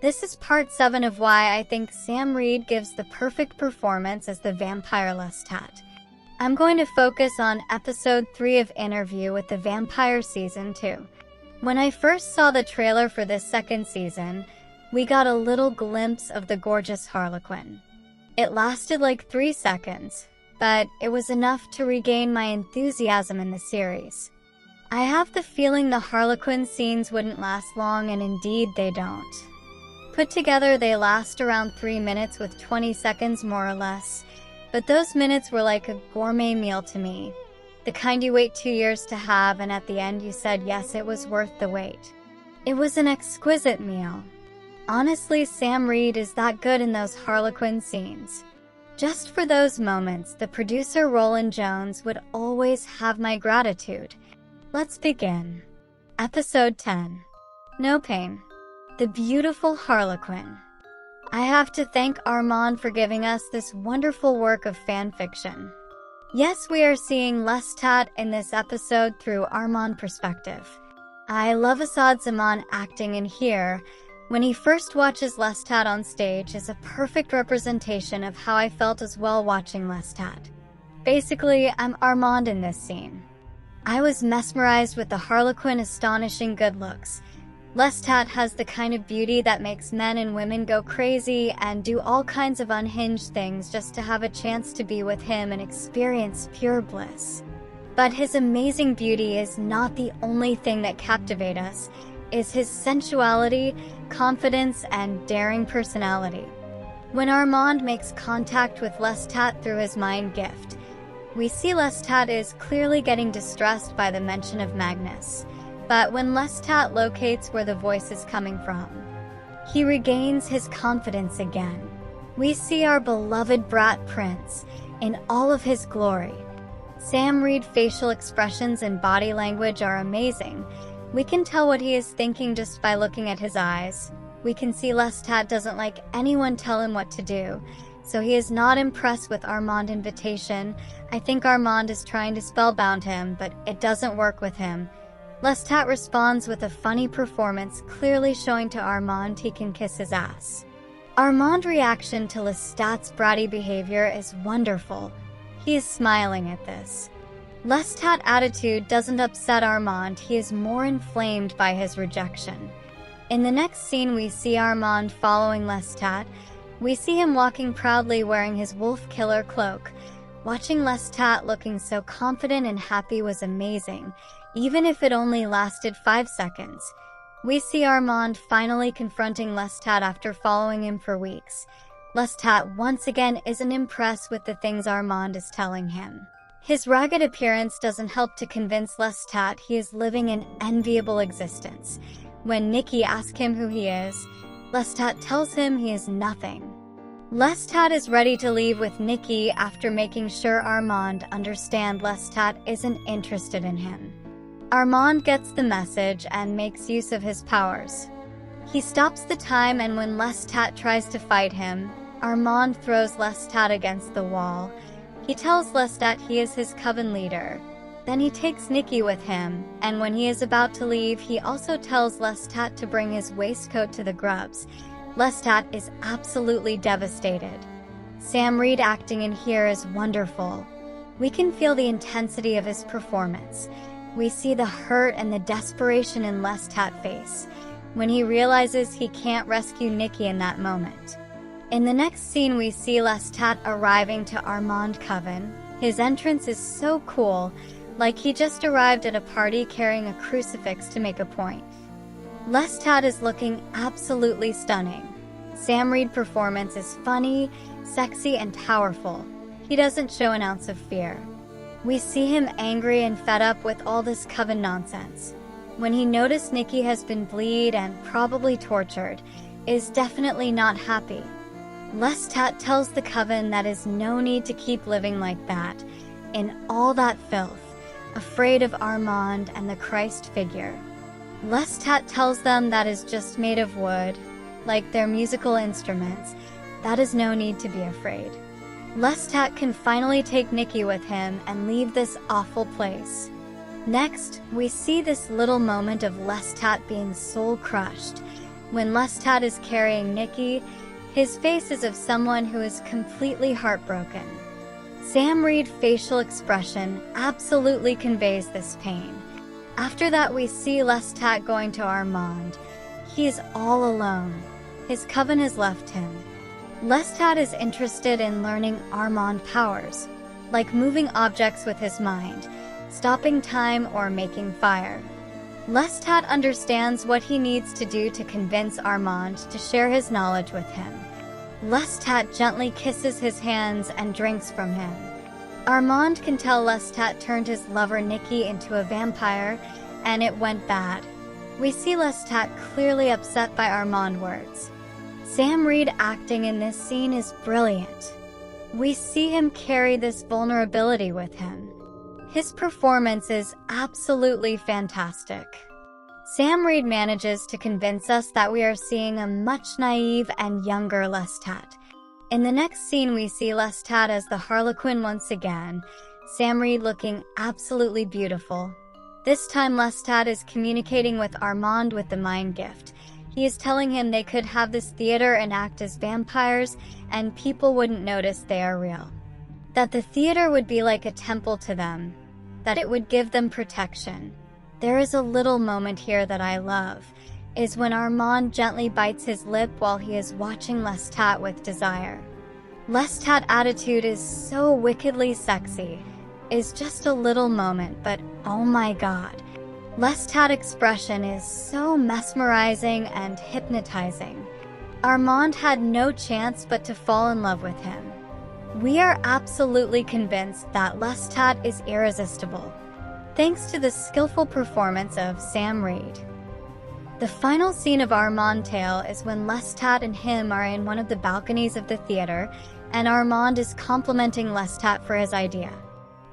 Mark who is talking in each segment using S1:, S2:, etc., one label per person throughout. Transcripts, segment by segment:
S1: This is part 7 of why I think Sam Reid gives the perfect performance as the Vampire Lestat. I'm going to focus on episode 3 of Interview with the Vampire season 2. When I first saw the trailer for this second season, we got a little glimpse of the gorgeous Harlequin. It lasted like 3 seconds, but it was enough to regain my enthusiasm in the series. I have the feeling the Harlequin scenes wouldn't last long, and indeed they don't. Put together, they last around 3 minutes with 20 seconds more or less, but those minutes were like a gourmet meal to me. The kind you wait 2 years to have, and at the end you said yes, it was worth the wait. It was an exquisite meal. Honestly, Sam Reid is that good in those Harlequin scenes. Just for those moments, the producer Roland Jones would always have my gratitude. Let's begin. Episode 10. No Pain. The beautiful Harlequin. I have to thank Armand for giving us this wonderful work of fan fiction. Yes, we are seeing Lestat in this episode through Armand's perspective. I love Asad Zaman acting in here. When he first watches Lestat on stage is a perfect representation of how I felt as well watching Lestat. Basically, I'm Armand in this scene. I was mesmerized with the Harlequin's astonishing good looks. Lestat has the kind of beauty that makes men and women go crazy and do all kinds of unhinged things just to have a chance to be with him and experience pure bliss. But his amazing beauty is not the only thing that captivates us, is his sensuality, confidence, and daring personality. When Armand makes contact with Lestat through his mind gift, we see Lestat is clearly getting distressed by the mention of Magnus. But when Lestat locates where the voice is coming from, he regains his confidence again. We see our beloved brat prince in all of his glory. Sam Reid's facial expressions and body language are amazing. We can tell what he is thinking just by looking at his eyes. We can see Lestat doesn't like anyone tell him what to do, so he is not impressed with Armand's invitation. I think Armand is trying to spellbound him, but it doesn't work with him. Lestat responds with a funny performance, clearly showing to Armand he can kiss his ass. Armand's reaction to Lestat's bratty behavior is wonderful. He is smiling at this. Lestat's attitude doesn't upset Armand, he is more inflamed by his rejection. In the next scene we see Armand following Lestat. We see him walking proudly wearing his wolf killer cloak. Watching Lestat looking so confident and happy was amazing, even if it only lasted 5 seconds. We see Armand finally confronting Lestat after following him for weeks. Lestat once again isn't impressed with the things Armand is telling him. His ragged appearance doesn't help to convince Lestat he is living an enviable existence. When Nikki asks him who he is, Lestat tells him he is nothing. Lestat is ready to leave with Nikki after making sure Armand understands Lestat isn't interested in him. Armand gets the message and makes use of his powers. He stops the time, and when Lestat tries to fight him, Armand throws Lestat against the wall. He tells Lestat he is his coven leader. Then he takes Nikki with him, and when he is about to leave, he also tells Lestat to bring his waistcoat to the grubs. Lestat is absolutely devastated. Sam Reid acting in here is wonderful. We can feel the intensity of his performance. We see the hurt and the desperation in Lestat's face when he realizes he can't rescue Nikki in that moment. In the next scene we see Lestat arriving to Armand's coven. His entrance is so cool, like he just arrived at a party carrying a crucifix to make a point. Lestat is looking absolutely stunning. Sam Reid's performance is funny, sexy, and powerful. He doesn't show an ounce of fear. We see him angry and fed up with all this coven nonsense. When he noticed Nikki has been bleed and probably tortured, is definitely not happy. Lestat tells the coven that is no need to keep living like that, in all that filth, afraid of Armand and the Christ figure. Lestat tells them that is just made of wood, like their musical instruments. That is no need to be afraid. Lestat can finally take Nikki with him and leave this awful place. Next, we see this little moment of Lestat being soul-crushed. When Lestat is carrying Nikki, his face is of someone who is completely heartbroken. Sam Reid's facial expression absolutely conveys this pain. After that, we see Lestat going to Armand. He is all alone. His coven has left him. Lestat is interested in learning Armand powers, like moving objects with his mind, stopping time, or making fire. Lestat understands what he needs to do to convince Armand to share his knowledge with him. Lestat gently kisses his hands and drinks from him. Armand can tell Lestat turned his lover Nikki into a vampire, and it went bad. We see Lestat clearly upset by Armand's words. Sam Reid acting in this scene is brilliant. We see him carry this vulnerability with him. His performance is absolutely fantastic. Sam Reid manages to convince us that we are seeing a much naive and younger Lestat. In the next scene, we see Lestat as the Harlequin once again, Sam Reid looking absolutely beautiful. This time Lestat is communicating with Armand with the mind gift. He is telling him they could have this theater and act as vampires, and people wouldn't notice they are real. That the theater would be like a temple to them, that it would give them protection. There is a little moment here that I love, is when Armand gently bites his lip while he is watching Lestat with desire. Lestat's attitude is so wickedly sexy. Is just a little moment, but oh my god. Lestat's expression is so mesmerizing and hypnotizing. Armand had no chance but to fall in love with him. We are absolutely convinced that Lestat is irresistible, thanks to the skillful performance of Sam Reid. The final scene of Armand's tale is when Lestat and him are in one of the balconies of the theater, and Armand is complimenting Lestat for his idea.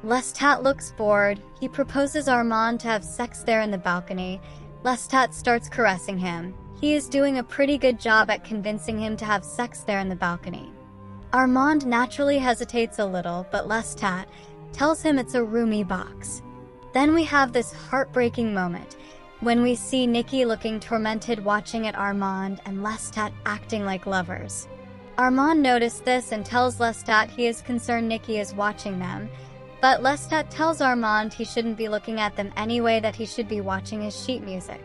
S1: Lestat looks bored. He proposes Armand to have sex there in the balcony. Lestat starts caressing him. He is doing a pretty good job at convincing him to have sex there in the balcony. Armand naturally hesitates a little, but Lestat tells him it's a roomy box. Then we have this heartbreaking moment when we see Nikki looking tormented watching at Armand and Lestat acting like lovers. Armand noticed this and tells Lestat he is concerned Nikki is watching them, but Lestat tells Armand he shouldn't be looking at them anyway, that he should be watching his sheet music.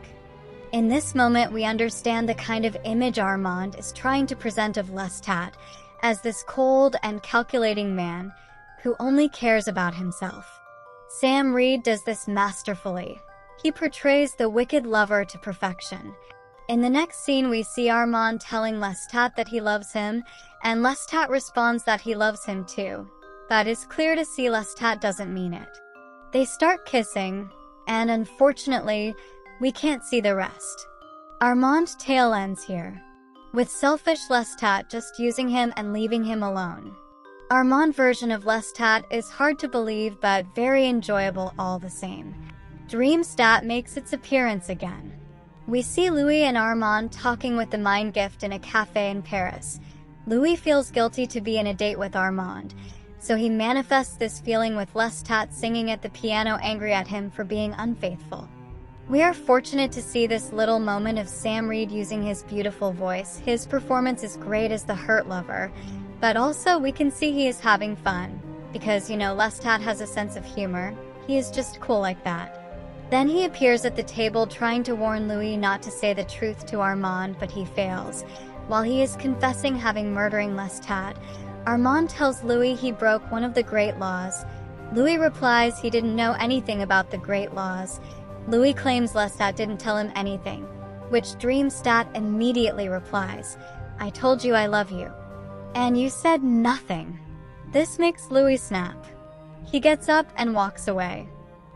S1: In this moment, we understand the kind of image Armand is trying to present of Lestat as this cold and calculating man who only cares about himself. Sam Reid does this masterfully. He portrays the wicked lover to perfection. In the next scene, we see Armand telling Lestat that he loves him, and Lestat responds that he loves him too. But it's clear to see Lestat doesn't mean it. They start kissing, and unfortunately, we can't see the rest. Armand's tale ends here, with selfish Lestat just using him and leaving him alone. Armand's version of Lestat is hard to believe but very enjoyable all the same. Dreamstat makes its appearance again. We see Louis and Armand talking with the mind gift in a cafe in Paris. Louis feels guilty to be in a date with Armand, so he manifests this feeling with Lestat singing at the piano, angry at him for being unfaithful. We are fortunate to see this little moment of Sam Reid using his beautiful voice. His performance is great as the hurt lover, but also we can see he is having fun, because, Lestat has a sense of humor. He is just cool like that. Then he appears at the table trying to warn Louis not to say the truth to Armand, but he fails. While he is confessing having murdering Lestat, Armand tells Louis he broke one of the great laws. Louis replies he didn't know anything about the great laws. Louis claims Lestat didn't tell him anything, which Dreamstat immediately replies, "I told you I love you. And you said nothing." This makes Louis snap. He gets up and walks away.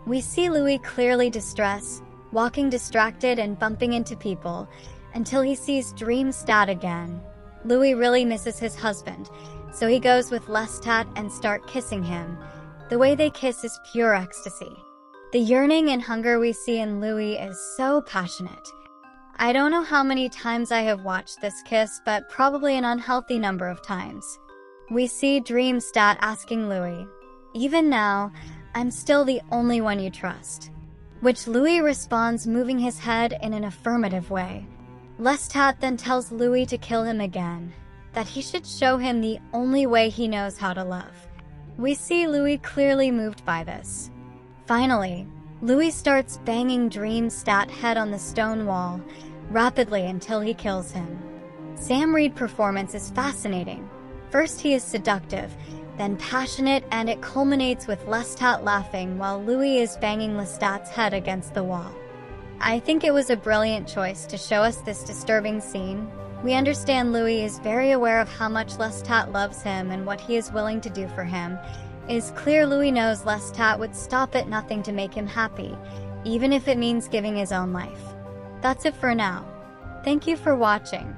S1: We see Louis clearly distressed, walking distracted and bumping into people, until he sees Dreamstat again. Louis really misses his husband, so he goes with Lestat and start kissing him. The way they kiss is pure ecstasy. The yearning and hunger we see in Louis is so passionate. I don't know how many times I have watched this kiss, but probably an unhealthy number of times. We see Dreamstat asking Louis, "Even now, I'm still the only one you trust," which Louis responds, moving his head in an affirmative way. Lestat then tells Louis to kill him again, that he should show him the only way he knows how to love. We see Louis clearly moved by this. Finally, Louis starts banging Dream's stat head on the stone wall rapidly until he kills him. Sam Reid's performance is fascinating. First he is seductive, then passionate, and it culminates with Lestat laughing while Louis is banging Lestat's head against the wall. I think it was a brilliant choice to show us this disturbing scene. We understand Louis is very aware of how much Lestat loves him and what he is willing to do for him. It is clear Louis knows Lestat would stop at nothing to make him happy, even if it means giving his own life. That's it for now. Thank you for watching.